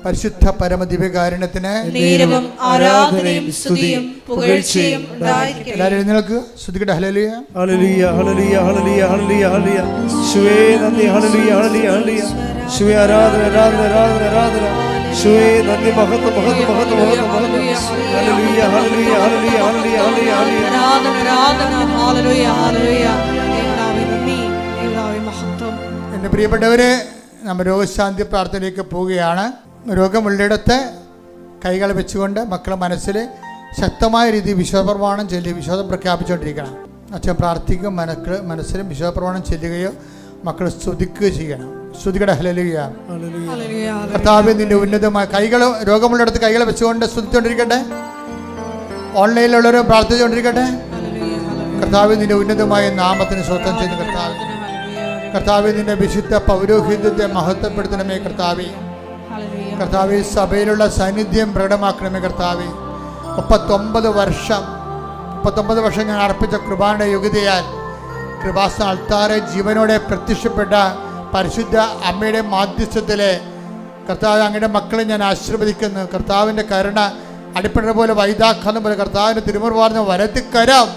പരിശുദ്ധ പരമദിവ്യകാരുണ്യത്തിന് നീരവും ആരാധനയും സ്തുതിയും പുകഴ്ചയും ഉണ്ടായിരിക്കട്ടെ. എല്ലാവരും എഴുന്നേൽക്കുക, സ്തുതിക്കട്ടെ. ഹല്ലേലൂയ ഹല്ലേലൂയ ഹല്ലേലൂയ ഹല്ലേലൂയ ഹല്ലേലൂയ ഹല്ലേലൂയ. യേശുവേ നന്ദി. ഹല്ലേലൂയ ഹല്ലേലൂയ ഹല്ലേലൂയ. യേശുവേ ആരാധന ആരാധന ആരാധന ആരാധന. യേശുവേ നന്ദി. മഹത്വം മഹത്വം മഹത്വം മഹത്വം മഹത്വം. ഹല്ലേലൂയ ഹല്ലേലൂയ ഹല്ലേലൂയ ഹല്ലേലൂയ ഹല്ലേലൂയ. ആരാധന ആരാധന. ഹല്ലേലൂയ ഹല്ലേലൂയ. യേശുവേ നന്ദി, യേശുവേ മഹത്വം. എൻ്റെ പ്രിയപ്പെട്ടവരെ, നമ്മൾ രോഗശാന്തി പ്രാർത്ഥനയിലേക്ക് പോവുകയാണ്. രോഗമുള്ളിടത്ത് കൈകൾ വെച്ചുകൊണ്ട് മക്കളുടെ മനസ്സിൽ ശക്തമായ രീതിയിൽ വിശ്വാസപ്രമാണം ചൊല്ലി വിശ്വാസം പ്രഖ്യാപിച്ചുകൊണ്ടിരിക്കണം. അച്ഛൻ പ്രാർത്ഥിക്കും, മനസ്സിലും വിശ്വാസപ്രമാണം ചെല്ലുകയോ മക്കൾ സ്തുതിക്കുകയോ ചെയ്യണം. സ്തുതിക്കട്ടെ. ഹല്ലേലൂയ. കർത്താവേ, നിന്റെ ഉന്നതമായ കൈകൾ രോഗമുള്ളിടത്ത് കൈകൾ വെച്ചുകൊണ്ട് സ്തുതിച്ചുകൊണ്ടിരിക്കട്ടെ. ഓൺലൈനിലുള്ളവരും പ്രാർത്ഥിച്ചുകൊണ്ടിരിക്കട്ടെ. കർത്താവേ, നിന്റെ ഉന്നതമായ നാമത്തിന് സ്വസ്ഥം ചെയ്ത് കർത്താവേ, കർത്താവേ, നിന്റെ വിശുദ്ധ പൗരോഹിത്യത്തെ മഹത്വപ്പെടുത്തണമേ കർത്താവേ. കർത്താവേ, സഭയിലുള്ള സാന്നിധ്യം പ്രകടമാക്കണമേ കർത്താവേ. 39 വർഷം ഞാൻ അർപ്പിച്ച കൃപാന്റെ യോഗ്യതയാൽ കൃപാസന അൾത്താരെ ജീവനോടെ പ്രത്യക്ഷപ്പെട്ട പരിശുദ്ധ അമ്മയുടെ മാധ്യസ്ഥത്തിലെ കർത്താവ്, അങ്ങയുടെ മക്കളെ ഞാൻ ആശീർവദിക്കുന്നു. കർത്താവിൻ്റെ കരുണ അടിപ്പണ പോലെ വൈദാഖാനം പോലെ കർത്താവിൻ്റെ തിരുമുറുവാർന്ന വരത്തിക്കരം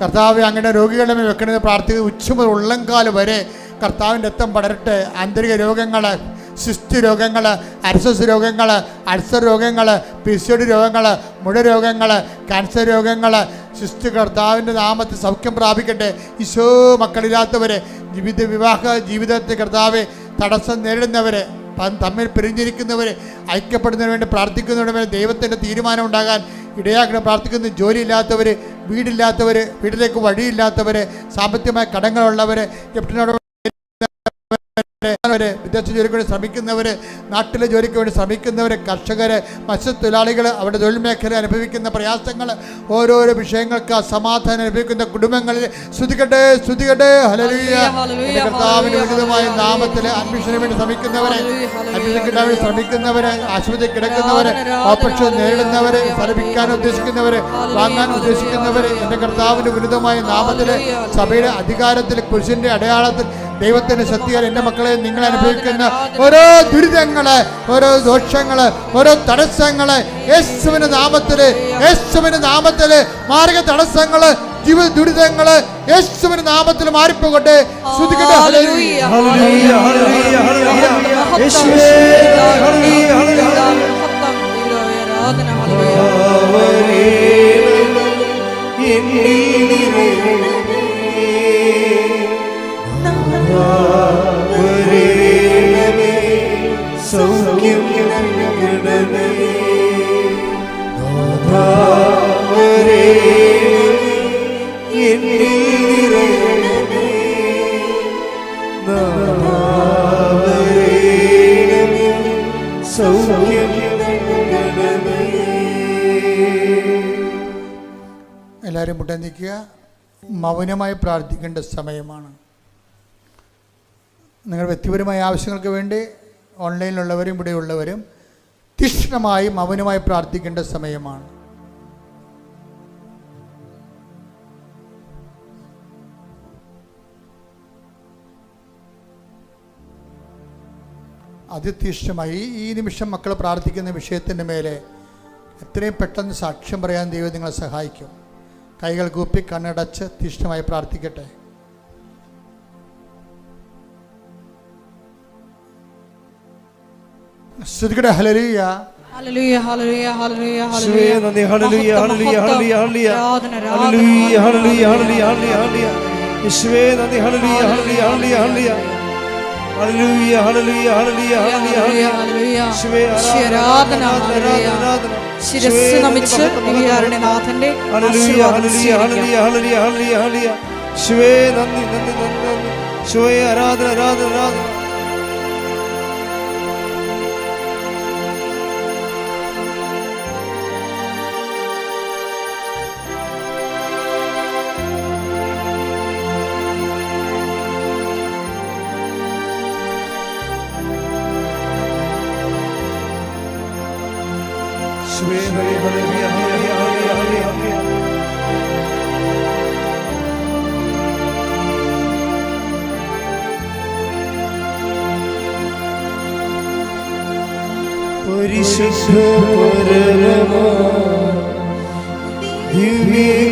കർത്താവ് അങ്ങയുടെ രോഗികളുടെ മേൽ വെക്കണമെന്ന് പ്രാർത്ഥിക്കുന്ന ഉച്ചമുതൽ ഉള്ളംകാല് വരെ കർത്താവിൻ്റെ രക്തം പടരട്ടെ. ആന്തരിക രോഗങ്ങൾ, സിസ്റ്റ് രോഗങ്ങൾ, അർസസ് രോഗങ്ങൾ, അൾസർ രോഗങ്ങൾ, പിസിഒഡി രോഗങ്ങൾ, മുഴ രോഗങ്ങൾ, ക്യാൻസർ രോഗങ്ങൾ, സിസ്റ്റ് കർത്താവിൻ്റെ നാമത്തിൽ സൗഖ്യം പ്രാപിക്കട്ടെ. ഈശോ, മക്കളില്ലാത്തവരെ, വിവാഹ ജീവിതത്തിൽ കർത്താവ് തടസ്സം നേരിടുന്നവരെ, തമ്മിൽ പിരിഞ്ഞിരിക്കുന്നവരെ, ഐക്യപ്പെടുന്നതിന് വേണ്ടി പ്രാർത്ഥിക്കുന്നതിന് വേണ്ടി ദൈവത്തിൻ്റെ തീരുമാനം ഉണ്ടാകാൻ ഇടയാക്കണം പ്രാർത്ഥിക്കുന്നു. ജോലിയില്ലാത്തവർ, വീടില്ലാത്തവർ, വീട്ടിലേക്ക് വഴിയില്ലാത്തവർ, സാമ്പത്തികമായ കടങ്ങളുള്ളവർ, ക്യാപ്റ്റനോട് വിദേശ ജോലിക്ക് വേണ്ടി ശ്രമിക്കുന്നവർ, നാട്ടിലെ ജോലിക്ക് വേണ്ടി ശ്രമിക്കുന്നവർ, കർഷകർ, മത്സ്യത്തൊഴിലാളികൾ, അവരുടെ തൊഴിൽ മേഖല അനുഭവിക്കുന്ന പ്രയാസങ്ങൾ, ഓരോരോ വിഷയങ്ങൾക്ക് അസമാധാനം അനുഭവിക്കുന്ന കുടുംബങ്ങളിൽ സ്തുതിക്കട്ടെ, സ്തുതിക്കട്ടെ. ഹല്ലേലൂയ. കർത്താവിന്റെ ഉന്നതമായ നാമത്തിൽ അഡ്മിഷന് വേണ്ടി ശ്രമിക്കുന്നവരെ, അഡ്മിഷൻ കിട്ടാൻ വേണ്ടി ശ്രമിക്കുന്നവരെ, ആശുപത്രി കിടക്കുന്നവരെ, ഓപ്പറേഷൻ നേരിടുന്നവരെ, സ്ഥലപിക്കാൻ ഉദ്ദേശിക്കുന്നവരെ, വാങ്ങാൻ ഉദ്ദേശിക്കുന്നവരെ, എൻ്റെ കർത്താവിന്റെ ഉന്നതമായ നാമത്തിൽ സഭയുടെ അധികാരത്തിൽ കുരിശിന്റെ അടയാളത്തിൽ ദൈവത്തിന്റെ ശക്തിയാൽ എൻ്റെ മക്കളെ നിങ്ങൾ അനുഭവിക്കുന്ന ഓരോ ദുരിതങ്ങള്, ഓരോ ദോഷങ്ങള്, ഓരോ തടസ്സങ്ങള് യേശുവിന്റെ നാമത്തില് മാർഗ തടസ്സങ്ങള്, ജീവിത ദുരിതങ്ങള് യേശുവിന്റെ നാമത്തിൽ മാറിപ്പോകട്ടെ. സ്തുതിക്കട്ടെ. ഹല്ലേലൂയ ഹല്ലേലൂയ ഹല്ലേലൂയ ഹല്ലേലൂയ. യേശുവേ ഹല്ലേലൂയ ഹല്ലേലൂയ. ആരാധന. ഹല്ലേലൂയ. സൗഖ്യം എല്ലാവരും മുട്ടനിക്കുക. മൗനമായി പ്രാർത്ഥിക്കേണ്ട സമയമാണ്. നിങ്ങൾ വ്യക്തിപരമായ ആവശ്യങ്ങൾക്ക് വേണ്ടി ഓൺലൈനിലുള്ളവരും ഇവിടെയുള്ളവരും തീക്ഷ്ണമായി മൗനമായി പ്രാർത്ഥിക്കേണ്ട സമയമാണ്. അതിതീക്ഷ്ണമായി ഈ നിമിഷം മക്കൾ പ്രാർത്ഥിക്കുന്ന വിഷയത്തിൻ്റെ മേലെ എത്രയും പെട്ടെന്ന് സാക്ഷ്യം പറയാൻ ദൈവം നിങ്ങളെ സഹായിക്കും. കൈകൾ കൂപ്പി കണ്ണടച്ച് തീക്ഷ്ണമായി പ്രാർത്ഥിക്കട്ടെ. സ്തുതിക്കട്ടെ. ഹല്ലേലൂയ ഹല്ലേലൂയ ഹല്ലേലൂയ ഹല്ലേലൂയ ഹല്ലേലൂയ. നന്ദി. ഹല്ലേലൂയ ഹല്ലേലൂയ ഹല്ലേലൂയ ഹല്ലേലൂയ. ഹല്ലേലൂയ ഹല്ലേലൂയ ഹല്ലേലൂയ ഹല്ലേലൂയ. യേശുവേ നന്ദി. ഹല്ലേലൂയ ഹല്ലേലൂയ ഹല്ലേലൂയ ഹല്ലേലൂയ. ഹല്ലേലൂയ ഹല്ലേലൂയ ഹല്ലേലൂയ ഹല്ലേലൂയ ഹല്ലേലൂയ. യേശുവേ ആരാധന ആരാധന. ശിരസ്സ് നമിച്ച് ദിവ്യകാരുണ്യനാഥന്റെ ഹല്ലേലൂയ ഹല്ലേലൂയ ഹല്ലേലൂയ ഹല്ലേലൂയ ഹല്ലേലൂയ ഹല്ലേലൂയ. യേശുവേ നന്ദി നന്ദി നന്ദി. യേശുവേ ആരാധന ആരാധന ആരാധന. പരിശുദ്ധ പരമമാ ദിവ്യകാരുണ്യമേ,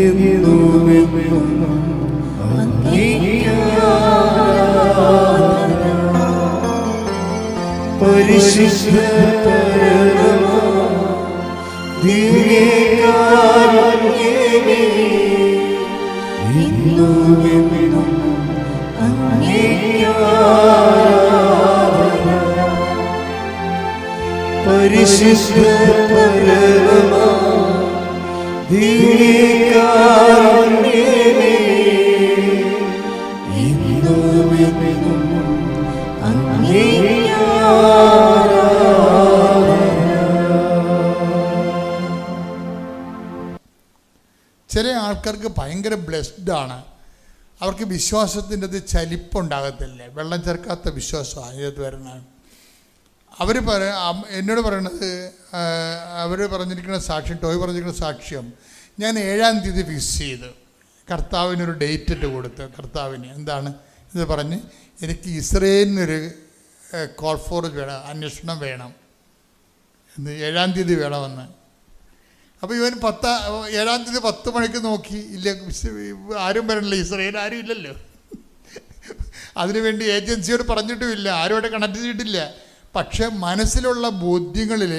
എന്നുമെന്നും അങ്ങേക്ക് ആരാധന. പരിശുദ്ധ പരമമാ ദിവ്യകാരുണ്യമേ, എന്നുമെന്നും അങ്ങേക്ക് ആരാധന. പരിശുദ്ധ പരമമാ ദിവ്യകാരുണ്യമേ, എന്നുമെന്നും അങ്ങേക്ക് ആരാധന. ചില ആൾക്കാർക്ക് ഭയങ്കര ബ്ലെസ്ഡ് ആണ്. അവർക്ക് വിശ്വാസത്തിൻ്റെ അത് ചലിപ്പുണ്ടാകത്തില്ല. വെള്ളം ചേർക്കാത്ത വിശ്വാസമാണ് ഇതിനകത്ത് വരുന്നത്. അവർ എന്നോട് പറയണത്, അവർ പറഞ്ഞിരിക്കുന്ന സാക്ഷ്യം, ടോയ് പറഞ്ഞിരിക്കുന്ന സാക്ഷ്യം, ഞാൻ 7-ാം തീയതി ഫിക്സ് ചെയ്ത് കർത്താവിനൊരു ഡേറ്റ് ഇട്ട് കൊടുത്ത്, കർത്താവിന് എന്താണ് ഇത് പറഞ്ഞ്, എനിക്ക് ഇസ്രയേലിനൊരു കോൾ ഫോർ വേണം, അന്വേഷണം വേണം എന്ന്, 7-ാം തീയതി വേണമെന്ന്. അപ്പോൾ ഇവൻ 7-ാം തീയതി 10 മണിക്ക് നോക്കി, ഇല്ല ആരും വരണില്ല, ഇസ്രയേൽ ആരും ഇല്ലല്ലോ. അതിനുവേണ്ടി ഏജൻസിയോട് പറഞ്ഞിട്ടുമില്ല, ആരോട് കണക്ട് ചെയ്തിട്ടില്ല. പക്ഷെ മനസ്സിലുള്ള ബോധ്യങ്ങളിൽ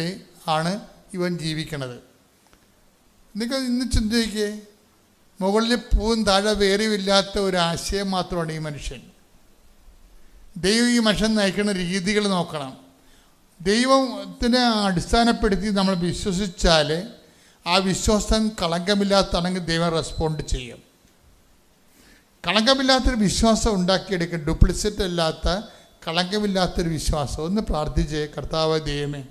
ആണ് ഇവൻ ജീവിക്കണത്. നിങ്ങൾ ഇന്ന് ചിന്തിക്കേ, മുകളിൽ പൂവും താഴെ വേരുമില്ലാത്ത ഒരു ആശയം മാത്രമാണ് ഈ മനുഷ്യൻ. ദൈവം ഈ മനുഷ്യൻ നയിക്കുന്ന രീതികൾ നോക്കണം. ദൈവത്തിനെ അടിസ്ഥാനപ്പെടുത്തി നമ്മൾ വിശ്വസിച്ചാൽ ആ വിശ്വാസം കളങ്കമില്ലാത്താണെങ്കിൽ ദൈവം റെസ്പോണ്ട് ചെയ്യും. കളങ്കമില്ലാത്തൊരു വിശ്വാസം ഉണ്ടാക്കിയെടുക്കുക, ഡ്യൂപ്ലിസിറ്റ് അല്ലാത്ത കളങ്കമില്ലാത്തൊരു വിശ്വാസം. ഒന്ന് പ്രാർത്ഥിച്ചേ, കർത്താവ് ദൈവമേ,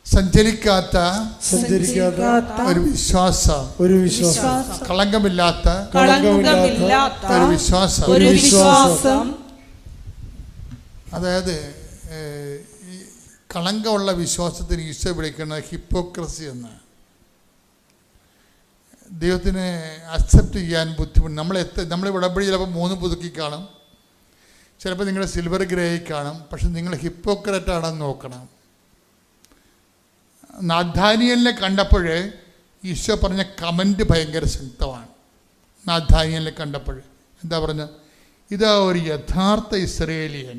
സഞ്ചരിക്കാത്ത ഒരു വിശ്വാസം, കളങ്കമില്ലാത്ത ഒരു വിശ്വാസം. അതായത് ഈ കളങ്കമുള്ള വിശ്വാസത്തിന് ഈശോ വിളിക്കുന്നത് ഹിപ്പോക്രസി എന്ന്. ദൈവത്തിന് അക്സെപ്റ്റ് ചെയ്യാൻ ബുദ്ധിമുട്ട്. നമ്മൾ ഉടമ്പടി ചിലപ്പോൾ 3 പുതുക്കി കാണും, ചിലപ്പോൾ നിങ്ങൾ സിൽവർ ഗ്രേയിൽ കാണും. പക്ഷെ നിങ്ങൾ ഹിപ്പോക്രറ്റാണെന്ന് നോക്കണം. നാഥാനിയലിനെ കണ്ടപ്പോൾ ഈശോ പറഞ്ഞ കമൻറ്റ് ഭയങ്കര ശക്തമാണ്. നാഥാനിയലിനെ കണ്ടപ്പോൾ എന്താ പറഞ്ഞ, ഇതാ ഒരു യഥാർത്ഥ ഇസ്രയേലിയൻ,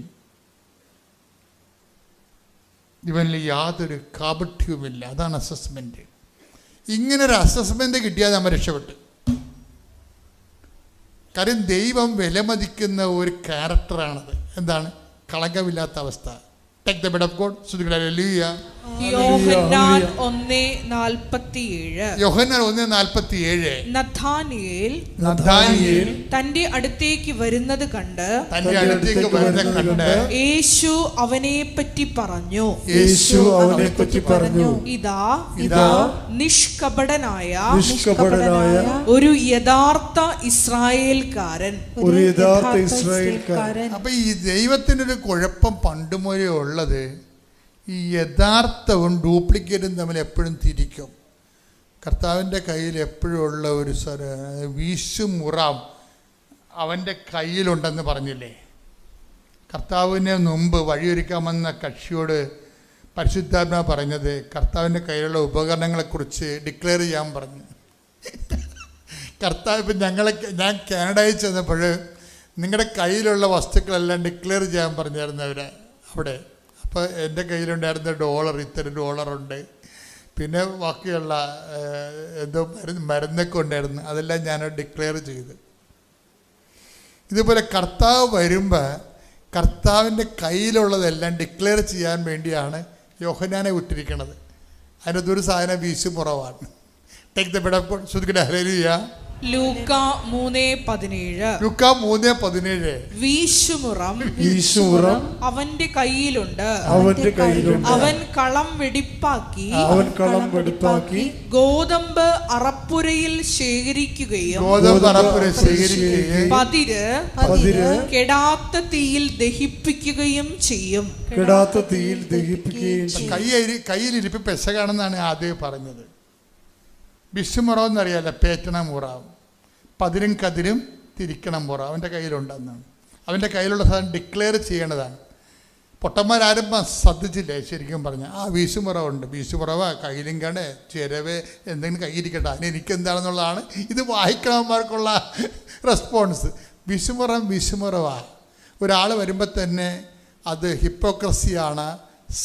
ഇവനിൽ യാതൊരു കാപട്യവുമില്ല. അതാണ് അസസ്മെൻറ്റ്. ഇങ്ങനൊരു അസസ്മെൻ്റ് കിട്ടിയാൽ നമ്മൾ രക്ഷപ്പെട്ടു. കാര്യം ദൈവം വിലമതിക്കുന്ന ഒരു ക്യാരക്ടറാണത്. എന്താണ്? കളങ്കമില്ലാത്ത അവസ്ഥ. Take the bed of God. Hallelujah. Yohannan 1:47. Yohannan 1:47. Nathaniel തന്റെ അടുത്തേക്ക് വരുന്നത് കണ്ട് യേശു അവനെ പറ്റി പറഞ്ഞു, ഇതാ നിഷ്കപടനായ ഒരു യഥാർത്ഥ ഇസ്രായേൽക്കാരൻ. അപ്പൊ ഈ ദൈവത്തിനൊരു കുഴപ്പം പണ്ടുമുതലേ ഉള്ളത്, ഈ യഥാർത്ഥവും ഡ്യൂപ്ലിക്കേറ്റും തമ്മിൽ എപ്പോഴും തിരിക്കും. കർത്താവിൻ്റെ കയ്യിൽ എപ്പോഴും ഉള്ള ഒരു വീശുമുറാം അവൻ്റെ കയ്യിലുണ്ടെന്ന് പറഞ്ഞില്ലേ? കർത്താവിന് മുമ്പ് വഴിയൊരുക്കാമെന്ന കക്ഷിയോട് പരിശുദ്ധാത്മാവ് പറഞ്ഞത് കർത്താവിൻ്റെ കയ്യിലുള്ള ഉപകരണങ്ങളെക്കുറിച്ച് ഡിക്ലെയർ ചെയ്യാൻ പറഞ്ഞു. കർത്താവ് ഇപ്പം ഞാൻ കാനഡയിൽ ചെന്നപ്പോൾ നിങ്ങളുടെ കയ്യിലുള്ള വസ്തുക്കളെല്ലാം ഡിക്ലെയർ ചെയ്യാൻ പറഞ്ഞായിരുന്നു അവിടെ. അപ്പോൾ എൻ്റെ കയ്യിലുണ്ടായിരുന്ന $, ഇത്ര $ഉണ്ട്, പിന്നെ ബാക്കിയുള്ള എന്തോ മരുന്നൊക്കെ ഉണ്ടായിരുന്നു, അതെല്ലാം ഞാൻ ഡിക്ലെയർ ചെയ്ത്. ഇതുപോലെ കർത്താവ് വരുമ്പോൾ കർത്താവിൻ്റെ കയ്യിലുള്ളതെല്ലാം ഡിക്ലെയർ ചെയ്യാൻ വേണ്ടിയാണ് യോഹന്നാനെ വിട്ടിരിക്കുന്നത്. അതിനകത്തൊരു സാധനം വീശുമുറവാണ്. Take the bed of God. ശ്രുതിക്കട്ടെ ഹല്ലേലൂയ. ലൂക്കാ 3:17. വീശുമുറം അവന്റെ കയ്യിലുണ്ട്, അവൻ കളം വെടിപ്പാക്കി ഗോതമ്പ് അറപ്പുരയിൽ ശേഖരിക്കുകയും പതിര് കെടാത്ത തീയിൽ ദഹിപ്പിക്കുകയും ചെയ്യും. കയ്യിലിരിപ്പ് പെസകാണെന്നാണ് ആദ്യം പറഞ്ഞത്. വിഷുമുറാവെന്നറിയാലോ, പേറ്റണ മുറാവ്. പതിരും കതിരും തിരിക്കണം പുറ, അവൻ്റെ കയ്യിലുണ്ടെന്നാണ്. അവൻ്റെ കയ്യിലുള്ള സാധനം ഡിക്ലെയർ ചെയ്യേണ്ടതാണ്. പൊട്ടന്മാരാരും ശ്രദ്ധിച്ചില്ലേ ശരിക്കും പറഞ്ഞാൽ. ആ വീശുമുറവുണ്ട്, വീശുമുറവ, കയ്യിലിങ്കണ്, ചിരവ്, എന്തെങ്കിലും കയ്യിരിക്കട്ടെ, അതിന് എനിക്കെന്താണെന്നുള്ളതാണ് ഇത് വായിക്കണവന്മാർക്കുള്ള റെസ്പോൺസ്. വിശുമുറവാ. ഒരാൾ വരുമ്പോൾ തന്നെ അത് ഹിപ്പോക്രസിയാണ്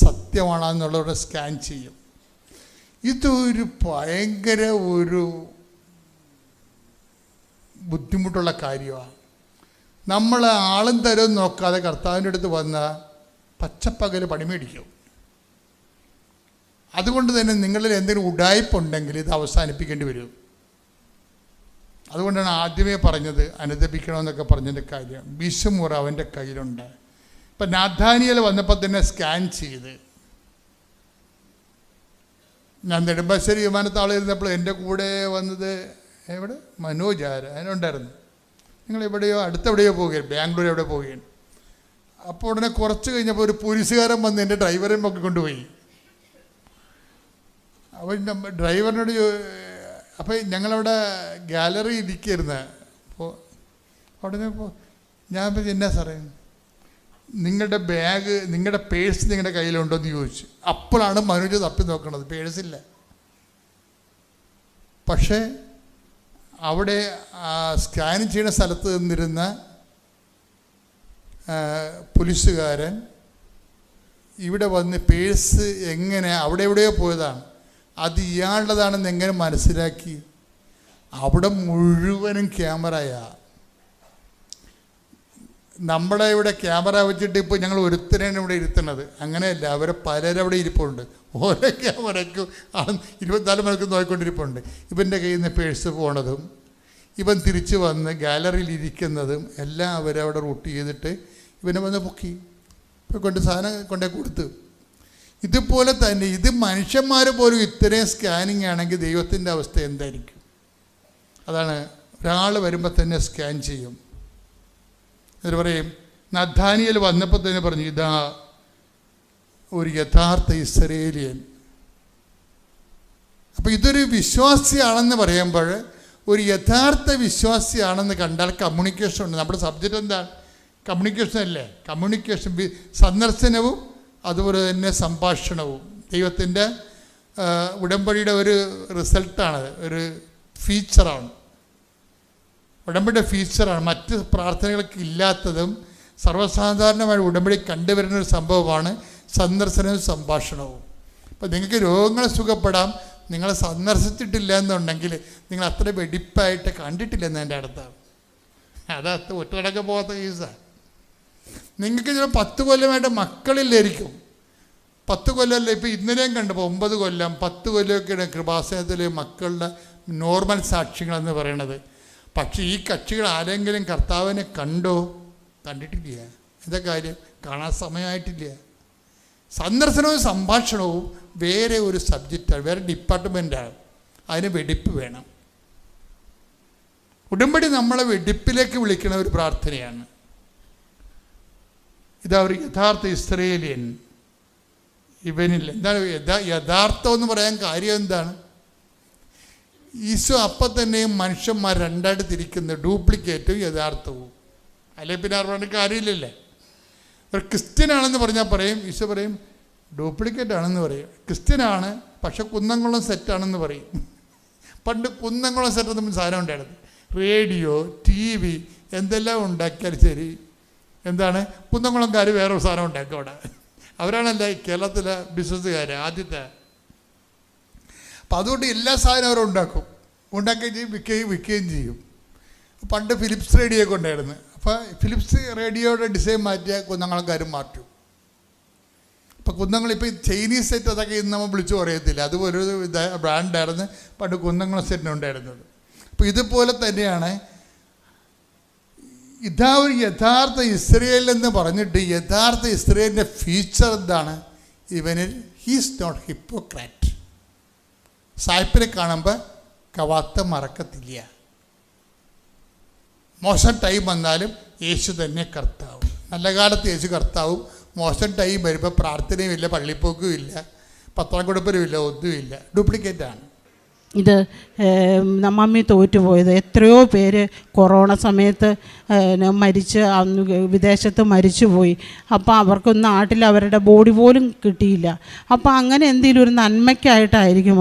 സത്യമാണ് എന്നുള്ളവരെ സ്കാൻ ചെയ്യും. ഇതൊരു ഭയങ്കര ഒരു ബുദ്ധിമുട്ടുള്ള കാര്യമാണ്. നമ്മൾ ആളും തരവും നോക്കാതെ കർത്താവിൻ്റെ അടുത്ത് വന്ന പച്ചപ്പകൽ പണിമേടിക്കും. അതുകൊണ്ട് തന്നെ നിങ്ങളിൽ എന്തെങ്കിലും ഉഡായിപ്പുണ്ടെങ്കിൽ ഇത് അവസാനിപ്പിക്കേണ്ടി വരും. അതുകൊണ്ടാണ് ആദ്യമേ പറഞ്ഞത് അനുദപിക്കണമെന്നൊക്കെ പറഞ്ഞതിൻ്റെ കാര്യം. വിശുമുറ അവൻ്റെ കയ്യിലുണ്ട്. ഇപ്പം നാഥാനിയേൽ വന്നപ്പോൾ തന്നെ സ്കാൻ ചെയ്ത്. ഞാൻ നെടുമ്പാശ്ശേരി വിമാനത്താളിരുന്നപ്പോൾ എൻ്റെ കൂടെ വന്നത് എവിടെ മനോജാര അതിനുണ്ടായിരുന്നു. നിങ്ങൾ എവിടെയോ അടുത്തെവിടെയോ പോവുകയാണ്, ബാംഗ്ലൂർ എവിടെ പോവുകയാണ്. അപ്പോൾ ഉടനെ കുറച്ച് കഴിഞ്ഞപ്പോൾ ഒരു പോലീസുകാരൻ വന്ന് എൻ്റെ ഡ്രൈവറെ ഒക്കെ കൊണ്ടുപോയി. അവൻ ഡ്രൈവറിനോട് അപ്പോൾ ഞങ്ങളവിടെ ഗാലറി ഇരിക്കുകയായിരുന്നു. അപ്പോൾ അവിടെ നിന്ന് ഞാൻ എന്നാ സാറേ നിങ്ങളുടെ ബാഗ്, നിങ്ങളുടെ പേഴ്സ് നിങ്ങളുടെ കയ്യിലുണ്ടോ എന്ന് ചോദിച്ചു. അപ്പോഴാണ് മനോജ് തപ്പി നോക്കണത്, പേഴ്സില്ല. പക്ഷേ അവിടെ സ്കാൻ ചെയ്യുന്ന സ്ഥലത്ത് നിന്നിരുന്ന പോലീസുകാരൻ ഇവിടെ വന്ന് പേഴ്സ് എങ്ങനെ അവിടെ എവിടെയോ പോയതാണ്, അത് ഇയാളുടേതാണെന്ന് എങ്ങനെ മനസ്സിലാക്കി? അവിടെ മുഴുവനും ക്യാമറയാ. നമ്മുടെ ഇവിടെ ക്യാമറ വെച്ചിട്ട് ഇപ്പോൾ ഞങ്ങൾ ഒരുത്തരാണ് ഇവിടെ ഇരുത്തുന്നത്. അങ്ങനെയല്ല, അവരെ പലരവിടെ ഇരിപ്പുണ്ട്. ഓരോ ക്യാമറയ്ക്കും 24 മണിക്കൂർ നോക്കിക്കൊണ്ടിരിപ്പുണ്ട്. ഇവൻ്റെ കയ്യിൽ നിന്ന് പേഴ്സ് പോണതും ഇവൻ തിരിച്ച് വന്ന് ഗാലറിയിൽ ഇരിക്കുന്നതും എല്ലാം അവരവിടെ റൂട്ട് ചെയ്തിട്ട് ഇവനെ വന്ന് പൊക്കി കൊണ്ട് സാധനം കൊണ്ടേ കൊടുത്തു. ഇതുപോലെ തന്നെ ഇത് മനുഷ്യന്മാർ പോലും ഇത്രയും സ്കാനിങ് ആണെങ്കിൽ ദൈവത്തിൻ്റെ അവസ്ഥ എന്തായിരിക്കും? അതാണ് ഒരാൾ വരുമ്പോൾ തന്നെ സ്കാൻ ചെയ്യും. എന്നിട്ട് പറയും, നഥാനിയേൽ വന്നപ്പോൾ തന്നെ പറഞ്ഞു, ഇതാ ഒരു യഥാർത്ഥ ഇസ്രയേലിയൻ. അപ്പോൾ ഇതൊരു വിശ്വാസിയാണെന്ന് പറയുമ്പോൾ, ഒരു യഥാർത്ഥ വിശ്വാസിയാണെന്ന് കണ്ടാൽ കമ്മ്യൂണിക്കേഷൻ ഉണ്ട്. നമ്മുടെ സബ്ജക്റ്റ് എന്താണ്? കമ്മ്യൂണിക്കേഷൻ അല്ലേ? കമ്മ്യൂണിക്കേഷൻ, സന്ദർശനവും അതുപോലെ തന്നെ സംഭാഷണവും ദൈവത്തിൻ്റെ ഉടമ്പടിയുടെ ഒരു റിസൾട്ടാണ്, ഒരു ഫീച്ചറാണ്. ഉടമ്പടിയുടെ ഫീച്ചറാണ്. മറ്റ് പ്രാർത്ഥനകൾക്ക് ഇല്ലാത്തതും സർവ്വസാധാരണമായ ഉടമ്പടി കണ്ടുവരുന്നൊരു സംഭവമാണ് സന്ദർശനവും സംഭാഷണവും. അപ്പോൾ നിങ്ങൾക്ക് രോഗങ്ങളെ സുഖപ്പെടാം, നിങ്ങളെ സന്ദർശിച്ചിട്ടില്ല എന്നുണ്ടെങ്കിൽ നിങ്ങൾ അത്ര വെടിപ്പായിട്ട് കണ്ടിട്ടില്ലെന്ന് എൻ്റെ അടുത്താണ്. അതത് ഒറ്റടക്കം പോകാത്ത കേസാണ്. നിങ്ങൾക്ക് ചില 10 കൊല്ലമായിട്ട് മക്കളില്ലായിരിക്കും. 10 കൊല്ലമല്ല, ഇപ്പോൾ ഇന്നലെയും കണ്ടപ്പോൾ 9 കൊല്ലം 10 കൊല്ലമൊക്കെയാണ് കൃപാസനത്തിൽ മക്കളുടെ നോർമൽ സാക്ഷ്യങ്ങളെന്ന് പറയണത്. പക്ഷേ ഈ കക്ഷികൾ ആരെങ്കിലും കർത്താവിനെ കണ്ടോ? കണ്ടിട്ടില്ല. എന്താ കാര്യം? കാണാൻ സമയമായിട്ടില്ല. സന്ദർശനവും സംഭാഷണവും വേറെ ഒരു സബ്ജക്റ്റാണ്, വേറെ ഡിപ്പാർട്ട്മെൻറ്റാണ്. അതിന് വെടിപ്പ് വേണം. ഉടമ്പടി നമ്മളെ വെടിപ്പിലേക്ക് വിളിക്കുന്ന ഒരു പ്രാർത്ഥനയാണ്. ഇതാ ഒരു യഥാർത്ഥ ഇസ്രയേലിയൻ. ഇവനിൽ എന്താണ് യഥാർത്ഥം എന്ന് പറയാൻ കാര്യം എന്താണ്? ഈശോ അപ്പം തന്നെയും മനുഷ്യന്മാർ രണ്ടായിട്ട് തിരിക്കുന്ന ഡ്യൂപ്ലിക്കേറ്റും യഥാർത്ഥവും. അല്ലെങ്കിൽ പിന്നെ പറഞ്ഞ കാര്യമില്ലല്ലേ. ഒരു ക്രിസ്ത്യനാണെന്ന് പറഞ്ഞാൽ പറയും, ഈശോ പറയും ഡ്യൂപ്ലിക്കേറ്റ് ആണെന്ന് പറയും. ക്രിസ്ത്യനാണ് പക്ഷെ കുന്നംകുളം സെറ്റാണെന്ന് പറയും. പണ്ട് കുന്നംകുളം സെറ്റ് നമ്മൾ സാധനം ഉണ്ടായിരുന്നു. റേഡിയോ, TV എന്തെല്ലാം ഉണ്ടാക്കിയാലും ശരി, എന്താണ് കുന്നംകുളംകാർ വേറൊരു സാധനം ഉണ്ടാക്കും അവിടെ. അവരാണല്ലേ കേരളത്തിലെ ബിസിനസ്സുകാർ ആദ്യത്തെ. അപ്പം അതുകൊണ്ട് എല്ലാ സാധനവും അവർ ഉണ്ടാക്കുകയും ചെയ്യും, വിൽക്കുകയും ചെയ്യും. പണ്ട് ഫിലിപ്സ് റേഡിയോ ഒക്കെ ഉണ്ടായിരുന്നു. അപ്പോൾ ഫിലിപ്സ് റേഡിയോയുടെ ഡിസൈൻ മാറ്റിയ കുന്നംകുളംകാരും മാറ്റും. അപ്പോൾ കുന്നംകുളം ചൈനീസ് സെറ്റ് അതൊക്കെ ഇന്ന് നമ്മൾ വിളിച്ചു പറയത്തില്ല. അതുപോലൊരു ബ്രാൻഡായിരുന്നു പണ്ട് കുന്നംകുളം സെറ്റിനുണ്ടായിരുന്നത്. അപ്പോൾ ഇതുപോലെ തന്നെയാണ് ഇതാ ഒരു യഥാർത്ഥ ഇസ്രയേൽ എന്ന് പറഞ്ഞിട്ട്, യഥാർത്ഥ ഇസ്രയേലിൻ്റെ ഫീച്ചർ എന്താണ്? ഇവനിൽ ഹീസ് നോട്ട് ഹിപ്പോക്രാറ്റ്. സായിപ്പിനെ കാണുമ്പോൾ കവാത്ത മറക്കത്തില്ല. മോശം ടൈം വന്നാലും യേശു തന്നെ കർത്താവ്. നല്ല കാലത്ത് യേശു കർത്താവും, മോശം ടൈം വരുമ്പോൾ പ്രാർത്ഥനയും ഇല്ല, പള്ളിപ്പോക്കും ഇല്ല, പത്രം കൊടുപ്പലും ഇല്ല, ഒന്നുമില്ല. ഡ്യൂപ്ലിക്കേറ്റാണ്. ഇത് മമ്മി തോറ്റുപോയത്. എത്രയോ പേര് കൊറോണ സമയത്ത് മരിച്ച് വിദേശത്ത് മരിച്ചുപോയി. അപ്പോൾ അവർക്കൊന്നും നാട്ടിൽ അവരുടെ ബോഡി പോലും കിട്ടിയില്ല. അപ്പോൾ അങ്ങനെ എന്തെങ്കിലും ഒരു നന്മയ്ക്കായിട്ടായിരിക്കും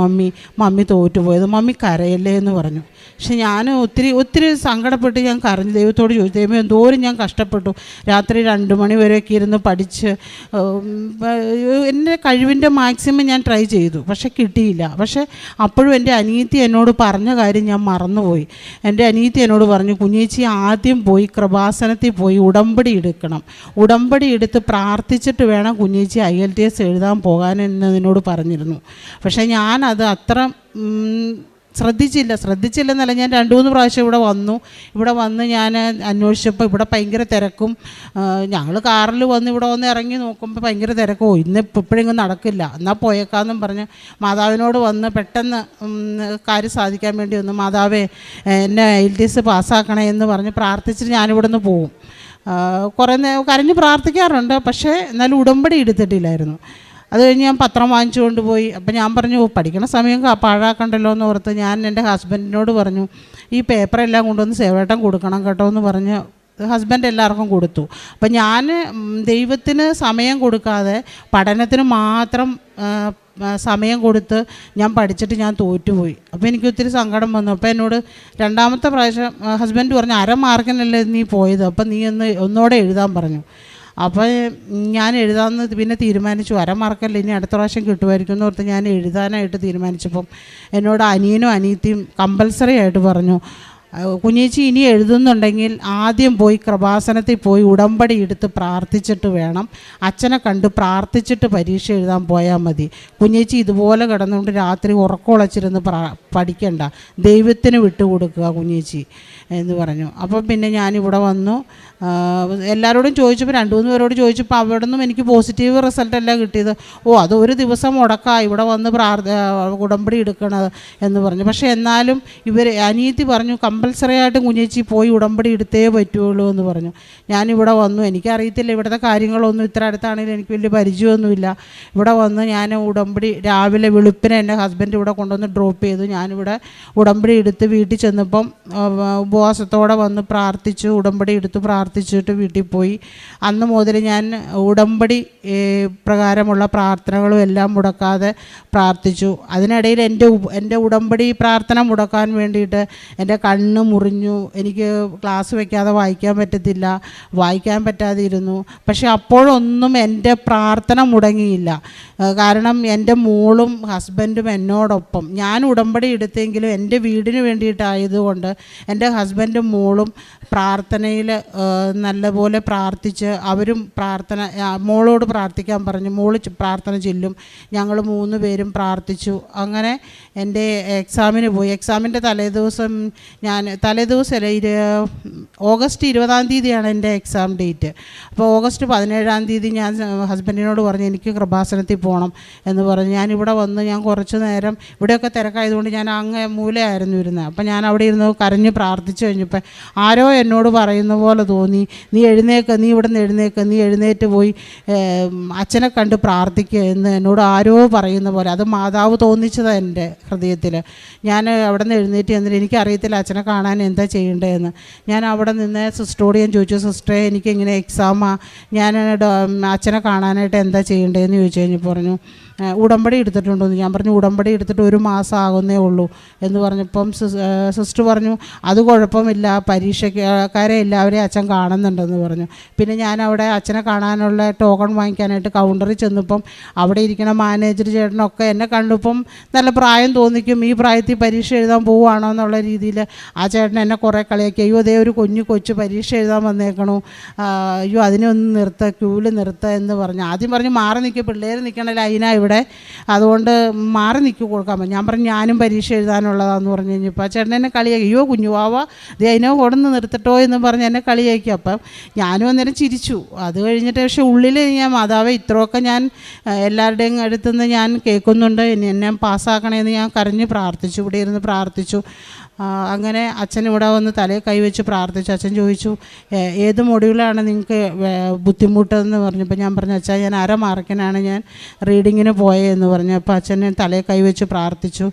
മമ്മി തോറ്റുപോയത്. മമ്മി കരയല്ലേ എന്ന് പറഞ്ഞു. പക്ഷെ ഞാൻ ഒത്തിരി സങ്കടപ്പെട്ട് ഞാൻ കരഞ്ഞു, ദൈവത്തോട് ചോദിച്ചു, ദൈവം എന്തോരം ഞാൻ കഷ്ടപ്പെട്ടു. രാത്രി 2 മണി വരെയൊക്കെ ഇരുന്ന് പഠിച്ച് എൻ്റെ കഴിവിൻ്റെ മാക്സിമം ഞാൻ ട്രൈ ചെയ്തു, പക്ഷെ കിട്ടിയില്ല. പക്ഷെ അപ്പോഴും എൻ്റെ അനിയത്തി എന്നോട് പറഞ്ഞ കാര്യം ഞാൻ മറന്നുപോയി. എൻ്റെ അനിയത്തി എന്നോട് പറഞ്ഞു, കുഞ്ഞേച്ചി ആദ്യം പോയി കൃപാസനത്തിൽ പോയി ഉടമ്പടി എടുക്കണം, ഉടമ്പടി എടുത്ത് പ്രാർത്ഥിച്ചിട്ട് വേണം കുഞ്ഞേച്ചി IELTS എഴുതാൻ പോകാൻ എന്നതിനോട് പറഞ്ഞിരുന്നു. പക്ഷേ ഞാനത് അത്ര ശ്രദ്ധിച്ചില്ലെന്നല്ല. ഞാൻ 2-3 പ്രാവശ്യം ഇവിടെ വന്ന് ഞാൻ അന്വേഷിച്ചപ്പോൾ ഇവിടെ ഭയങ്കര തിരക്കും. ഞങ്ങൾ കാറിൽ ഇവിടെ വന്ന് ഇറങ്ങി നോക്കുമ്പോൾ ഭയങ്കര തിരക്കോ, ഇന്ന് ഇപ്പോഴെങ്കിലും നടക്കില്ല, എന്നാൽ പോയേക്കാന്നും പറഞ്ഞ് മാതാവിനോട് വന്ന് പെട്ടെന്ന് കാര്യം സാധിക്കാൻ വേണ്ടി വന്നു. മാതാവേ എന്നെ IELTS പാസ്സാക്കണേ എന്ന് പറഞ്ഞ് പ്രാർത്ഥിച്ചിട്ട് ഞാനിവിടെ നിന്ന് പോവും. കുറേ കരഞ്ഞ് പ്രാർത്ഥിക്കാറുണ്ട്, പക്ഷേ എന്നാലും ഉടമ്പടി എടുത്തിട്ടില്ലായിരുന്നു. അത് കഴിഞ്ഞ് ഞാൻ പത്രം വാങ്ങിച്ചു കൊണ്ടുപോയി. അപ്പം ഞാൻ പറഞ്ഞു, പഠിക്കണ സമയം പാഴാക്കണ്ടല്ലോ എന്ന് ഓർത്ത് ഞാൻ എൻ്റെ ഹസ്ബൻഡിനോട് പറഞ്ഞു, ഈ പേപ്പറെല്ലാം കൊണ്ടുവന്ന് സേവേട്ടൻ കൊടുക്കണം കേട്ടോ എന്ന് പറഞ്ഞ് ഹസ്ബൻഡ് എല്ലാവർക്കും കൊടുത്തു. അപ്പം ഞാൻ ദൈവത്തിന് സമയം കൊടുക്കാതെ പഠനത്തിന് മാത്രം സമയം കൊടുത്ത് ഞാൻ പഠിച്ചിട്ട് ഞാൻ തോറ്റുപോയി. അപ്പോൾ എനിക്ക് ഒത്തിരി സങ്കടം വന്നു. അപ്പോൾ എന്നോട് 2ാമത്തെ പ്രാവശ്യം ഹസ്ബൻഡ് പറഞ്ഞു, 1/2 മാർക്കിനല്ലേ നീ പോയത്, അപ്പം നീ ഒന്നുകൂടെ എഴുതാൻ പറഞ്ഞു. അപ്പോൾ ഞാൻ എഴുതാമെന്ന് പിന്നെ തീരുമാനിച്ചു. 1/2 മാർക്കല്ല, ഇനി അടുത്ത പ്രാവശ്യം കിട്ടുമായിരിക്കും എന്ന് ഓർത്ത് ഞാൻ എഴുതാനായിട്ട് തീരുമാനിച്ചപ്പം എന്നോട് അനിയനും അനിയത്തിയും കമ്പൽസറി ആയിട്ട് പറഞ്ഞു, കുഞ്ഞേച്ചി ഇനി എഴുതുന്നുണ്ടെങ്കിൽ ആദ്യം പോയി കൃപാസനത്തിൽ പോയി ഉടമ്പടി എടുത്ത് പ്രാർത്ഥിച്ചിട്ട് വേണം, അച്ഛനെ കണ്ട് പ്രാർത്ഥിച്ചിട്ട് പരീക്ഷ എഴുതാൻ പോയാൽ മതി. കുഞ്ഞേച്ചി ഇതുപോലെ കിടന്നുകൊണ്ട് രാത്രി ഉറക്കമുളച്ചിരുന്ന് പഠിക്കണ്ട, ദൈവത്തിന് വിട്ടുകൊടുക്കുക കുഞ്ഞേച്ചി എന്ന് പറഞ്ഞു. അപ്പം പിന്നെ ഞാനിവിടെ വന്നു. എല്ലാവരോടും ചോദിച്ചപ്പോൾ 2-3 പേരോട് ചോദിച്ചപ്പോൾ അവിടെ നിന്നും എനിക്ക് പോസിറ്റീവ് റിസൾട്ടല്ല കിട്ടിയത്. അത് ഒരു ദിവസം മുടക്കാം ഇവിടെ വന്ന് ഉടമ്പടി എടുക്കണത് എന്ന് പറഞ്ഞു. പക്ഷേ എന്നാലും അനിയത്തി പറഞ്ഞു, കമ്പൽസറി ആയിട്ട് കുഞ്ഞേച്ചി പോയി ഉടമ്പടി എടുത്തേ പറ്റുള്ളൂ എന്ന് പറഞ്ഞു. ഞാനിവിടെ വന്നു. എനിക്കറിയത്തില്ല ഇവിടുത്തെ കാര്യങ്ങളൊന്നും, ഇത്ര അടുത്താണെങ്കിലും എനിക്ക് വലിയ പരിചയമൊന്നുമില്ല. ഇവിടെ വന്ന് ഞാൻ ഉടമ്പടി രാവിലെ വെളുപ്പിനെ എൻ്റെ ഹസ്ബൻഡ് ഇവിടെ കൊണ്ടുവന്ന് ഡ്രോപ്പ് ചെയ്തു. ഞാനിവിടെ ഉടമ്പടി എടുത്ത് വീട്ടിൽ ചെന്നപ്പം ഉപവാസത്തോടെ വന്ന് പ്രാർത്ഥിച്ചു, ഉടമ്പടി എടുത്ത് പ്രാർത്ഥിച്ചിട്ട് വീട്ടിൽ പോയി. അന്ന് മുതൽ ഞാൻ ഉടമ്പടി പ്രകാരമുള്ള പ്രാർത്ഥനകളും എല്ലാം മുടക്കാതെ പ്രാർത്ഥിച്ചു. അതിനിടയിൽ എൻ്റെ ഉടമ്പടി പ്രാർത്ഥന മുടക്കാൻ വേണ്ടിയിട്ട് എൻ്റെ കണ്ണ് മുറിഞ്ഞു. എനിക്ക് ക്ലാസ് വയ്ക്കാതെ വായിക്കാൻ പറ്റാതെ ഇരുന്നു. പക്ഷെ അപ്പോഴൊന്നും എൻ്റെ പ്രാർത്ഥന മുടങ്ങിയില്ല. കാരണം എൻ്റെ മോളും ഹസ്ബൻഡും എന്നോടൊപ്പം, ഞാൻ ഉടമ്പടി എടുത്തെങ്കിലും എൻ്റെ വീടിന് വേണ്ടിയിട്ടായതുകൊണ്ട് എൻ്റെ ഹസ്ബൻഡും മോളും പ്രാർത്ഥനയിൽ നല്ലപോലെ പ്രാർത്ഥിച്ച് അവരും മോളോട് പ്രാർത്ഥിക്കാൻ പറഞ്ഞു. മോള് പ്രാർത്ഥന ചൊല്ലും, ഞങ്ങൾ 3 പേരും പ്രാർത്ഥിച്ചു. അങ്ങനെ എൻ്റെ എക്സാമിന് പോയി. എക്സാമിൻ്റെ ഓഗസ്റ്റ് 20-ാം തീയതിയാണ് എൻ്റെ എക്സാം ഡേറ്റ്. അപ്പോൾ ഓഗസ്റ്റ് 17-ാം തീയതി ഞാൻ ഹസ്ബൻഡിനോട് പറഞ്ഞു, എനിക്ക് കൃപാസനത്തിൽ പോകണം എന്ന് പറഞ്ഞു. ഞാനിവിടെ വന്ന് ഞാൻ കുറച്ച് നേരം, ഇവിടെയൊക്കെ തിരക്കായതുകൊണ്ട് ഞാൻ അങ്ങ് മൂലയായിരുന്നു ഇരുന്നത്. അപ്പം ഞാൻ അവിടെ ഇരുന്ന് കരഞ്ഞ് പ്രാർത്ഥിച്ചു കഴിഞ്ഞപ്പോൾ ആരോ എന്നോട് പറയുന്ന പോലെ തോന്നി, നീ എഴുന്നേറ്റ് പോയി അച്ഛനെ കണ്ട് പ്രാർത്ഥിക്കുക എന്ന് എന്നോട് ആരോ പറയുന്ന പോലെ. അത് മാതാവ് തോന്നിച്ചതാണ് എൻ്റെ ഹൃദയത്തിൽ. ഞാൻ അവിടെ നിന്ന് എഴുന്നേറ്റ് എന്നിട്ട് എനിക്കറിയത്തില്ല അച്ഛനെ കാണാൻ എന്താ ചെയ്യേണ്ടതെന്ന്. ഞാൻ അവിടെ നിന്ന് സിസ്റ്ററോട് ഞാൻ ചോദിച്ചു, സിസ്റ്ററെ എനിക്കിങ്ങനെ എക്സാമാണ്, ഞാൻ അച്ഛനെ കാണാനായിട്ട് എന്താ ചെയ്യേണ്ടതെന്ന് ചോദിച്ചു കഴിഞ്ഞപ്പോൾ പറഞ്ഞു, ഉടമ്പടി എടുത്തിട്ടുണ്ടെന്ന്. ഞാൻ പറഞ്ഞു, ഉടമ്പടി എടുത്തിട്ട് 1 മാസം ആകുന്നേ ഉള്ളൂ എന്ന് പറഞ്ഞപ്പം സിസ്റ്റർ പറഞ്ഞു, അത് കുഴപ്പമില്ല, പരീക്ഷക്കാരെ എല്ലാവരെയും അച്ഛൻ കാണുന്നുണ്ടെന്ന് പറഞ്ഞു. പിന്നെ ഞാൻ അവിടെ അച്ഛനെ കാണാനുള്ള ടോക്കൺ വാങ്ങിക്കാനായിട്ട് കൗണ്ടറിൽ ചെന്നപ്പം അവിടെ ഇരിക്കുന്ന മാനേജർ ചേട്ടനൊക്കെ എന്നെ കണ്ടപ്പം നല്ല പ്രായം തോന്നിക്കും, ഈ പ്രായത്തിൽ പരീക്ഷ എഴുതാൻ പോവുകയാണോ എന്നുള്ള രീതിയിൽ ആ ചേട്ടൻ എന്നെ കുറേ കളിയാക്കി. അയ്യോ അതേ ഒരു കൊച്ചു പരീക്ഷ എഴുതാൻ വന്നേക്കണു, അയ്യോ അതിനെ ഒന്ന് ക്യൂവിൽ നിർത്തുക എന്ന് പറഞ്ഞു. ആദ്യം പറഞ്ഞു മാറി നിൽക്കുക, പിള്ളേർ നിൽക്കണ ലൈനാണ് ഇവിടെ, അതുകൊണ്ട് മാറി നിൽക്കുക കൊടുക്കാൻ പറഞ്ഞു. ഞാൻ പറഞ്ഞു ഞാനും പരീക്ഷ എഴുതാനുള്ളതാണെന്ന് പറഞ്ഞു കഴിഞ്ഞപ്പോൾ ആ ചേട്ടൻ എന്നെ കളിയാക്കി, അയ്യോ കുഞ്ഞുവാവ ഇത് അതിനെ കൊടുന്ന് നിർത്തട്ടോ എന്ന് പറഞ്ഞ് എന്നെ കളിയാക്കി. അപ്പം ഞാനും അന്നേരം ചിരിച്ചു. അത് കഴിഞ്ഞിട്ട് പക്ഷേ ഉള്ളിൽ ഞാൻ മാതാവേ ഇത്രയൊക്കെ ഞാൻ എല്ലാവരുടെയും അടുത്തുനിന്ന് ഞാൻ കേൾക്കുന്നുണ്ട്, എന്നെ പാസ്സാക്കണമെന്ന് ഞാൻ കരഞ്ഞ് പ്രാർത്ഥിച്ചു, ഇവിടെ ഇരുന്ന് പ്രാർത്ഥിച്ചു. അങ്ങനെ അച്ഛൻ ഇവിടെ വന്ന് തലയിൽ കൈവച്ച് പ്രാർത്ഥിച്ചു. അച്ഛൻ ചോദിച്ചു, ഏത് മൊഡ്യൂളാണ് നിങ്ങൾക്ക് ബുദ്ധിമുട്ടെന്ന് പറഞ്ഞപ്പോൾ ഞാൻ പറഞ്ഞു, അച്ഛാ ഞാൻ 1/2 മാർക്കിനാണ് ഞാൻ റീഡിങ്ങിന് പോയതെന്ന് പറഞ്ഞു. അപ്പോൾ അച്ഛൻ തലയിൽ കൈവച്ച് പ്രാർത്ഥിച്ചു.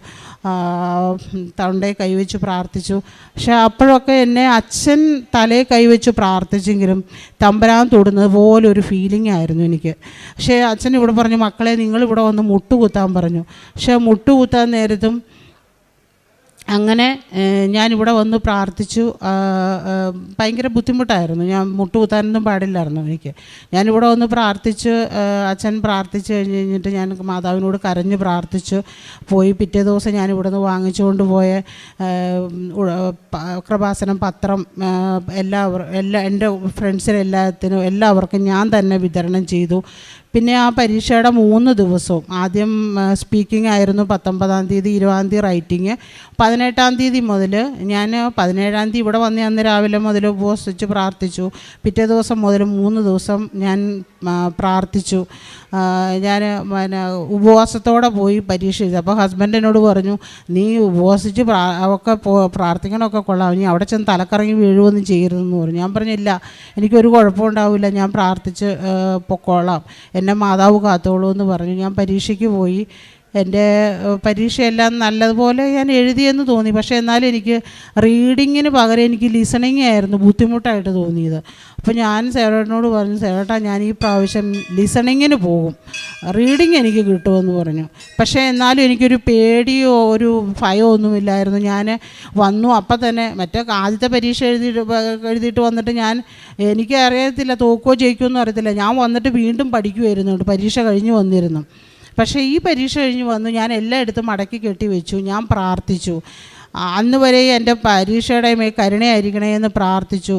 തൊണ്ടയിൽ കൈവച്ച് പ്രാർത്ഥിച്ചു. പക്ഷെ അപ്പോഴൊക്കെ എന്നെ അച്ഛൻ തലയിൽ കൈവച്ച് പ്രാർത്ഥിച്ചെങ്കിലും തമ്പരാൻ തൊടുന്നത് പോലെ ഒരു ഫീലിംഗ് ആയിരുന്നു എനിക്ക്. പക്ഷേ അച്ഛൻ ഇവിടെ പറഞ്ഞു, മക്കളെ നിങ്ങളിവിടെ വന്ന് മുട്ടുകുത്താൻ പറഞ്ഞു. പക്ഷേ മുട്ടുകുത്താൻ നേരത്തും അങ്ങനെ ഞാനിവിടെ വന്ന് പ്രാർത്ഥിച്ചു. ഭയങ്കര ബുദ്ധിമുട്ടായിരുന്നു, ഞാൻ മുട്ടുകുത്താനൊന്നും പാടില്ലായിരുന്നു എനിക്ക്. ഞാനിവിടെ വന്ന് പ്രാർത്ഥിച്ച് അച്ഛൻ പ്രാർത്ഥിച്ച് കഴിഞ്ഞിട്ട് ഞാൻ മാതാവിനോട് കരഞ്ഞ് പ്രാർത്ഥിച്ചു പോയി. പിറ്റേ ദിവസം ഞാനിവിടെ നിന്ന് വാങ്ങിച്ചുകൊണ്ട് പോയ കൃപാസനം പത്രം എല്ലാ എൻ്റെ ഫ്രണ്ട്സിനെല്ലാത്തിനും എല്ലാവർക്കും ഞാൻ തന്നെ വിതരണം ചെയ്തു. പിന്നെ ആ പരീക്ഷയുടെ 3 ദിവസവും ആദ്യം സ്പീക്കിംഗ് ആയിരുന്നു 19-ാം തീയതി, 20-ാം തീയതി റൈറ്റിങ്. 18-ാം തീയതി മുതൽ ഞാൻ 17-ാം തീയതി ഇവിടെ വന്ന് അന്ന് രാവിലെ മുതൽ ഉപവസിച്ച് പ്രാർത്ഥിച്ചു. പിറ്റേ ദിവസം മുതൽ 3 ദിവസം ഞാൻ പ്രാർത്ഥിച്ചു. ഞാൻ ഉപവാസത്തോടെ പോയി പരീക്ഷ എഴുതി. അപ്പോൾ ഹസ്ബൻഡ് എന്നോട് പറഞ്ഞു, നീ ഉപവസിച്ച് ഒക്കെ പ്രാർത്ഥിക്കണമൊക്കെ കൊള്ളാം, നീ അവിടെ ചെന്ന് തലക്കറങ്ങി വീഴുവൊന്നും ചെയ്യരുതെന്ന് പറഞ്ഞു. ഞാൻ പറഞ്ഞില്ല, എനിക്കൊരു കുഴപ്പമുണ്ടാവില്ല, ഞാൻ പ്രാർത്ഥിച്ച് പൊക്കോളാം, എന്നെ മാതാവ് കാത്തോളൂ എന്ന് പറഞ്ഞു. ഞാൻ പരീക്ഷയ്ക്ക് പോയി. എൻ്റെ പരീക്ഷയെല്ലാം നല്ലതുപോലെ ഞാൻ എഴുതിയെന്ന് തോന്നി. പക്ഷേ എന്നാലും എനിക്ക് റീഡിങ്ങിന് പകരം എനിക്ക് ലിസണിങ് ആയിരുന്നു ബുദ്ധിമുട്ടായിട്ട് തോന്നിയത്. അപ്പോൾ ഞാൻ സേവനോട് പറഞ്ഞു, സേവട്ടാ ഞാൻ ഈ പ്രാവശ്യം ലിസണിങ്ങിന് പോകും, റീഡിങ് എനിക്ക് കിട്ടുമെന്ന് പറഞ്ഞു. പക്ഷേ എന്നാലും എനിക്കൊരു പേടിയോ ഒരു ഭയമോ ഒന്നുമില്ലായിരുന്നു. ഞാൻ വന്നു അപ്പം തന്നെ ആദ്യത്തെ പരീക്ഷ എഴുതിയിട്ട് വന്നിട്ട് എനിക്ക് അറിയത്തില്ല തോക്കോ ജയിക്കുമോ എന്നും അറിയത്തില്ല. ഞാൻ വന്നിട്ട് വീണ്ടും പഠിക്കുമായിരുന്നു, പരീക്ഷ കഴിഞ്ഞ് വന്നിരുന്നു. പക്ഷേ ഈ പരീക്ഷ കഴിഞ്ഞ് വന്നു ഞാൻ എല്ലായിടത്തും മടക്കി കെട്ടി വെച്ചു. ഞാൻ പ്രാർത്ഥിച്ചു. അന്ന് വരെ എൻ്റെ പരീക്ഷയുടെ മേൽ കരുണയായിരിക്കണേ എന്ന് പ്രാർത്ഥിച്ചു.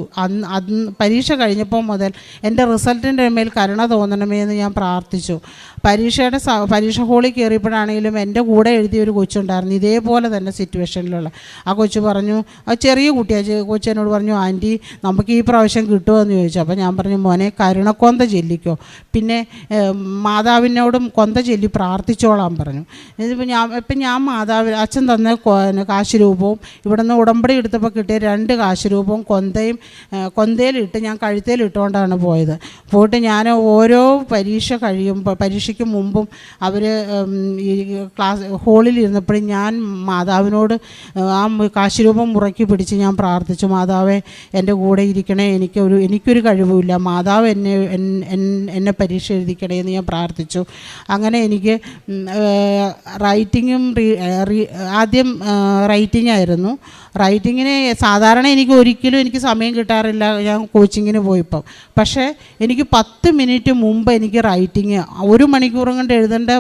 അന്ന് പരീക്ഷ കഴിഞ്ഞപ്പോൾ മുതൽ എൻ്റെ റിസൾട്ടിൻ്റെ മേൽ കരുണ തോന്നണമേ എന്ന് ഞാൻ പ്രാർത്ഥിച്ചു. പരീക്ഷ ഹോളിൽ കയറിയപ്പോഴാണെങ്കിലും എൻ്റെ കൂടെ എഴുതിയൊരു കൊച്ചുണ്ടായിരുന്നു, ഇതേപോലെ തന്നെ സിറ്റുവേഷനിലുള്ള. ആ കൊച്ചു പറഞ്ഞു, ആ ചെറിയ കുട്ടിയാണ്, കൊച്ചെന്നോട് പറഞ്ഞു, ആൻറ്റി നമുക്ക് ഈ പ്രാവശ്യം കിട്ടുമെന്ന് ചോദിച്ചു. അപ്പോൾ ഞാൻ പറഞ്ഞു, മോനെ കരുണക്കൊന്ത ചൊല്ലിക്കോ, പിന്നെ മാതാവിനോടും കൊന്ത ചൊല്ലി പ്രാർത്ഥിച്ചോളാൻ പറഞ്ഞു. ഇപ്പം ഞാൻ മാതാവ് അച്ഛൻ തന്ന കാശ് രൂപവും ഇവിടെ നിന്ന് ഉടമ്പടി എടുത്തപ്പോൾ കിട്ടിയ 2 കാശ് രൂപവും കൊന്തയിലിട്ട് ഞാൻ കഴുത്തേലിട്ടുകൊണ്ടാണ് പോയത്. പോയിട്ട് ഞാൻ ഓരോ പരീക്ഷയ്ക്ക് മുമ്പും അവർ ഈ ക്ലാസ് ഹോളിലിരുന്നപ്പോഴും ഞാൻ മാതാവിനോട് ആ കാശ് രൂപം മുറക്കി പിടിച്ച് ഞാൻ പ്രാർത്ഥിച്ചു, മാതാവേ എൻ്റെ കൂടെ ഇരിക്കണേ, എനിക്കൊരു കഴിവുമില്ല, മാതാവ് എന്നെ പരീക്ഷ എഴുതിക്കണേ എന്ന് ഞാൻ പ്രാർത്ഥിച്ചു. അങ്ങനെ എനിക്ക് റൈറ്റിങ്ങും ആദ്യം റൈറ്റിംഗ് ആയിരുന്നു. റൈറ്റിങ്ങിന് സാധാരണ എനിക്ക് സമയം കിട്ടാറില്ല, ഞാൻ കോച്ചിങ്ങിന് പോയിപ്പം. പക്ഷേ എനിക്ക് 10 മിനിറ്റ് മുമ്പ് എനിക്ക് റൈറ്റിങ് 1 മണിക്കൂറും കൊണ്ട് എഴുതേണ്ട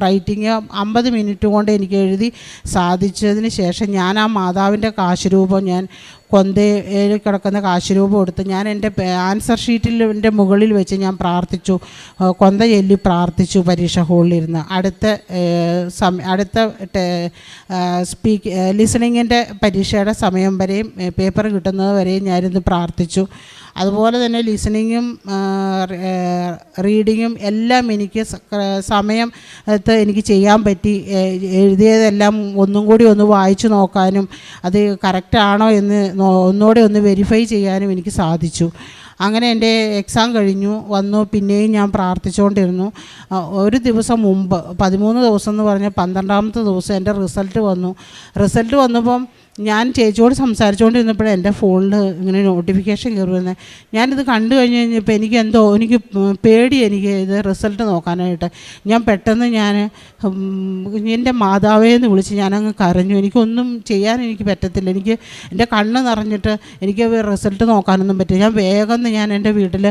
റൈറ്റിങ് 50 മിനിറ്റ് കൊണ്ട് എനിക്ക് എഴുതി സാധിച്ചതിന് ശേഷം ഞാൻ ആ മാതാവിൻ്റെ കാശ് രൂപം ഞാൻ കൊന്തയിൽ കിടക്കുന്ന കാശ് രൂപം എടുത്ത് ഞാൻ എൻ്റെ ആൻസർ ഷീറ്റിൻ്റെ മുകളിൽ വെച്ച് ഞാൻ പ്രാർത്ഥിച്ചു, കൊന്ത ചൊല്ലി പ്രാർത്ഥിച്ചു പരീക്ഷ ഹോളിലിരുന്ന്. അടുത്ത ലിസണിങ്ങിൻ്റെ പരീക്ഷയുടെ സമയം വരെയും പേപ്പർ കിട്ടുന്നത് വരെയും ഞാനിന്ന് പ്രാർത്ഥിച്ചു. അതുപോലെ തന്നെ ലിസണിങ്ങും റീഡിങ്ങും എല്ലാം എനിക്ക് സമയത്ത് എനിക്ക് ചെയ്യാൻ പറ്റി. എഴുതിയതെല്ലാം ഒന്നും കൂടി ഒന്ന് വായിച്ചു നോക്കാനും അത് കറക്റ്റാണോ എന്ന് ഒന്നുകൂടെ ഒന്ന് വെരിഫൈ ചെയ്യാനും എനിക്ക് സാധിച്ചു. അങ്ങനെ എൻ്റെ എക്സാം കഴിഞ്ഞു വന്നു. പിന്നെയും ഞാൻ പ്രാർത്ഥിച്ചുകൊണ്ടിരുന്നു. ഒരു ദിവസം മുമ്പ് 13 ദിവസം എന്ന് പറഞ്ഞാൽ 12ാമത്തെ ദിവസം എൻ്റെ റിസൾട്ട് വന്നപ്പം ഞാൻ ചേച്ചിയോട് സംസാരിച്ചുകൊണ്ടിരുന്നപ്പോഴേ എൻ്റെ ഫോണിൽ ഇങ്ങനെ നോട്ടിഫിക്കേഷൻ കയറി വരുന്നത്. ഞാനിത് കണ്ടു കഴിഞ്ഞപ്പോൾ എനിക്ക് പേടി, എനിക്ക് ഇത് റിസൾട്ട് നോക്കാനായിട്ട്. ഞാൻ പെട്ടെന്ന് എൻ്റെ മാതാവേന്ന് വിളിച്ച് ഞാനങ്ങ് കരഞ്ഞു. എനിക്കൊന്നും ചെയ്യാൻ എനിക്ക് പറ്റത്തില്ല, എൻ്റെ കണ്ണ് നിറഞ്ഞിട്ട് എനിക്ക് റിസൾട്ട് നോക്കാനൊന്നും പറ്റില്ല. ഞാൻ വേഗം ഞാൻ എൻ്റെ വീട്ടിൽ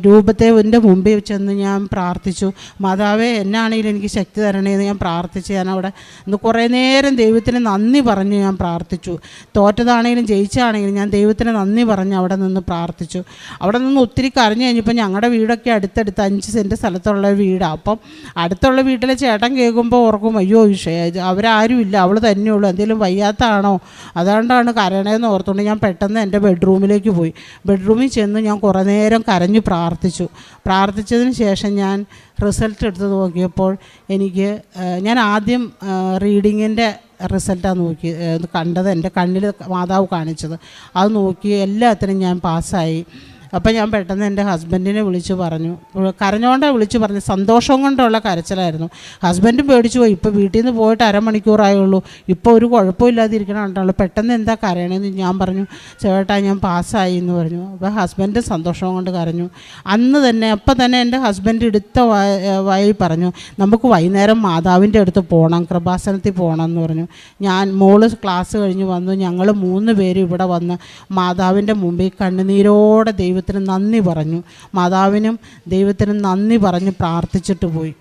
രൂപത്തെ മുമ്പിൽ ചെന്ന് ഞാൻ പ്രാർത്ഥിച്ചു, മാതാവേ എന്നാണെങ്കിലും എനിക്ക് ശക്തി തരണേന്ന് ഞാൻ പ്രാർത്ഥിച്ച് ഞാനവിടെ കുറേ നേരം ദൈവത്തിന് നന്ദി പറഞ്ഞ് ഞാൻ പ്രാർത്ഥിച്ചു. തോറ്റതാണെങ്കിലും ജയിച്ചാണെങ്കിലും ഞാൻ ദൈവത്തിന് നന്ദി പറഞ്ഞ് അവിടെ നിന്ന് പ്രാർത്ഥിച്ചു. അവിടെ നിന്ന് ഒത്തിരി കരഞ്ഞു കഴിഞ്ഞപ്പോൾ ഞങ്ങളുടെ വീടൊക്കെ അടുത്തടുത്ത് 5 സെൻറ്റ് സ്ഥലത്തുള്ള വീടാണ്. അപ്പം അടുത്തുള്ള വീട്ടിലെ ചേട്ടൻ കേൾക്കുമ്പോൾ ഓർക്കും, അയ്യോ അവരാരും ഇല്ല, അവൾ തന്നെയുള്ളൂ, എന്തെങ്കിലും വയ്യാത്തതാണോ അതുകൊണ്ടാണ് കരയണേന്ന് ഓർത്തുകൊണ്ട് ഞാൻ പെട്ടെന്ന് എൻ്റെ ബെഡ്റൂമിലേക്ക് പോയി. ബെഡ്റൂമിൽ ചെന്ന് ഞാൻ കുറേ നേരം കരഞ്ഞു പ്രാർത്ഥിച്ചതിന് ശേഷം ഞാൻ റിസൾട്ട് എടുത്ത് നോക്കിയപ്പോൾ ഞാൻ ആദ്യം റീഡിങ്ങിൻ്റെ റിസൾട്ടാണ് കണ്ടത്. എൻ്റെ കണ്ണിൽ മാതാവ് കാണിച്ചത് അത് നോക്കി എല്ലാത്തിനും ഞാൻ പാസ്സായി. അപ്പം ഞാൻ പെട്ടെന്ന് എൻ്റെ ഹസ്ബൻഡിനെ വിളിച്ച് പറഞ്ഞു, കരഞ്ഞോണ്ടാണ് വിളിച്ച് പറഞ്ഞു, സന്തോഷം കൊണ്ടുള്ള കരച്ചിലായിരുന്നു. ഹസ്ബൻഡ് പേടിച്ചു പോയി. ഇപ്പോൾ വീട്ടിൽ നിന്ന് പോയിട്ട് അരമണിക്കൂറായുള്ളൂ, ഇപ്പോൾ ഒരു കുഴപ്പമില്ലാതിരിക്കണം കണ്ടുള്ളൂ, പെട്ടെന്ന് എന്താ കരയണമെന്ന് ഞാൻ പറഞ്ഞു. ചേട്ടാ ഞാൻ പാസ്സായി എന്ന് പറഞ്ഞു. അപ്പോൾ ഹസ്ബൻഡ് സന്തോഷം കൊണ്ട് കരഞ്ഞു. അന്ന് തന്നെ അപ്പം തന്നെ എൻ്റെ ഹസ്ബൻഡ് എടുത്ത വഴി പറഞ്ഞു, നമുക്ക് വൈകുന്നേരം മാതാവിൻ്റെ അടുത്ത് പോകണം, കൃപാസനത്തിൽ പോകണം എന്ന് പറഞ്ഞു. ഞാൻ മോള് ക്ലാസ് കഴിഞ്ഞ് വന്നു, ഞങ്ങൾ 3 പേര് ഇവിടെ വന്ന് മാതാവിൻ്റെ മുമ്പിൽ കണ്ണുനീരോടെ ദൈവത്തിന് നന്ദി പറഞ്ഞു. മാതാവിനും ദൈവത്തിനും നന്ദി പറഞ്ഞ് പ്രാർത്ഥിച്ചിട്ട് പോയി.